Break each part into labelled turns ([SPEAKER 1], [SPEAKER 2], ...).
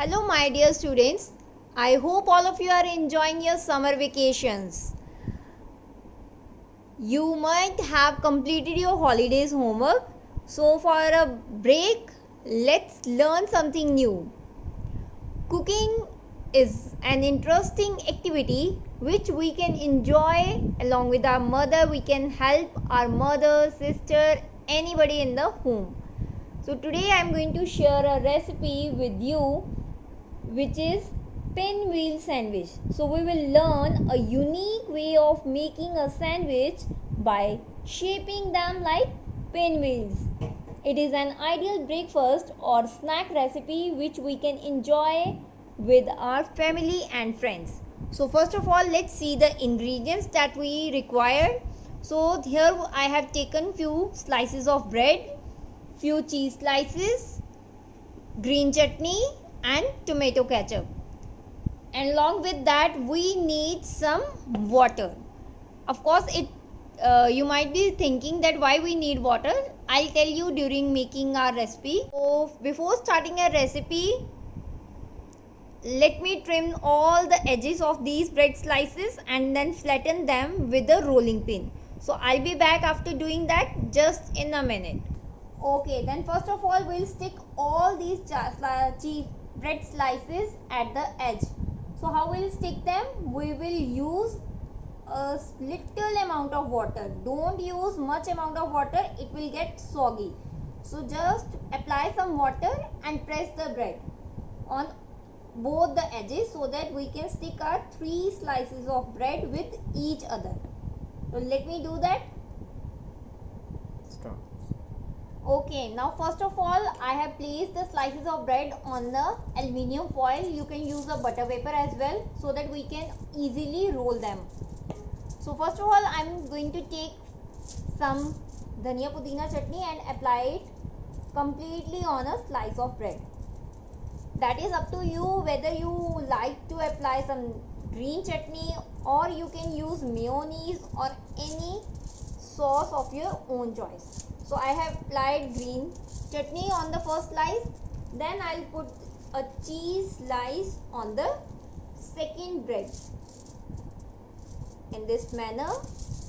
[SPEAKER 1] Hello my dear students, I hope all of you are enjoying your summer vacations. You might have completed your holidays homework, so for a break, let's learn something new. Cooking is an interesting activity which we can enjoy along with our mother. We can help our mother, sister, anybody in the home. So today I am going to share a recipe with you which is pinwheel sandwich. So we will learn a unique way of making a sandwich by shaping them like pinwheels. It is an ideal breakfast or snack recipe which we can enjoy with our family and friends. So first of all, let's see the ingredients that we require. So here I have taken few slices of bread, few cheese slices, green chutney and tomato ketchup, and along with that we need some water. Of course you might be thinking that why we need water. I'll tell you during making our recipe. So before starting a recipe, let me trim all the edges of these bread slices and then flatten them with a rolling pin. So I'll be back after doing that just in a minute. Okay, then first of all we'll stick all these bread slices at the edge. So how we'll stick them? We will use a little amount of water. Don't use much amount of water, it will get soggy. So just apply some water and press the bread on both the edges so that we can stick our 3 slices of bread with each other. So let me do that.
[SPEAKER 2] Stop.
[SPEAKER 1] Okay, now first of all I have placed the slices of bread on the aluminium foil. You can use a butter paper as well so that we can easily roll them. So first of all I am going to take some dhania pudina chutney and apply it completely on a slice of bread. That is up to you whether you like to apply some green chutney or you can use mayonnaise or any sauce of your own choice. So I have applied green chutney on the first slice, then I'll put a cheese slice on the second bread in this manner,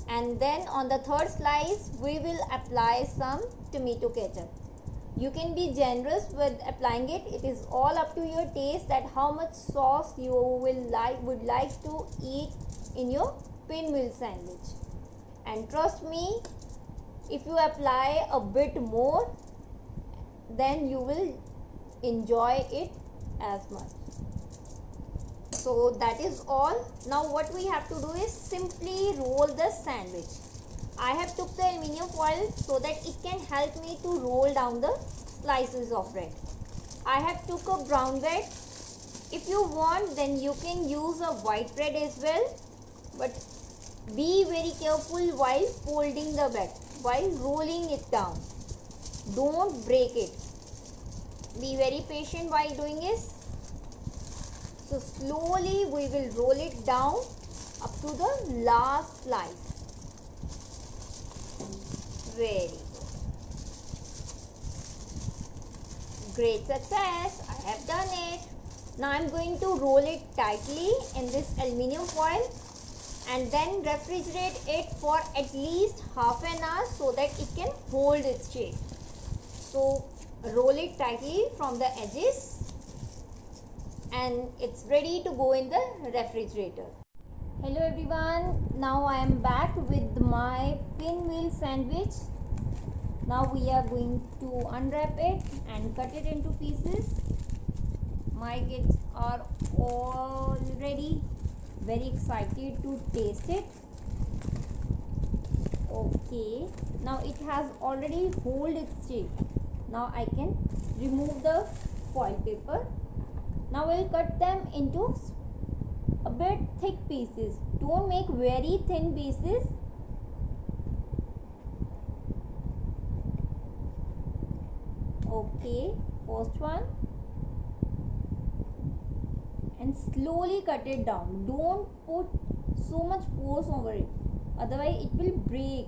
[SPEAKER 1] and then on the third slice we will apply some tomato ketchup. You can be generous with applying it. It is all up to your taste that how much sauce you would like to eat in your pinwheel sandwich. And trust me, if you apply a bit more, then you will enjoy it as much. So that is all. Now what we have to do is simply roll the sandwich. I have took the aluminium foil so that it can help me to roll down the slices of bread. I have took a brown bread. If you want, then you can use a white bread as well, but be very careful while folding the bread, while rolling it down. Don't break it. Be very patient while doing this. So slowly we will roll it down up to the last slice. Very good. Great success. I have done it. Now I am going to roll it tightly in this aluminium foil and then refrigerate it for at least half an hour so that it can hold its shape. So roll it tightly from the edges and it's ready to go in the refrigerator. Hello everyone, now I am back with my pinwheel sandwich. Now we are going to unwrap it and cut it into pieces. My kids are already very excited to taste it. Okay, now it has already hold its shape. Now I can remove the foil paper. Now we'll cut them into a bit thick pieces. Don't make very thin pieces. Okay, first one, and slowly cut it down. Don't put so much force over it, otherwise it will break.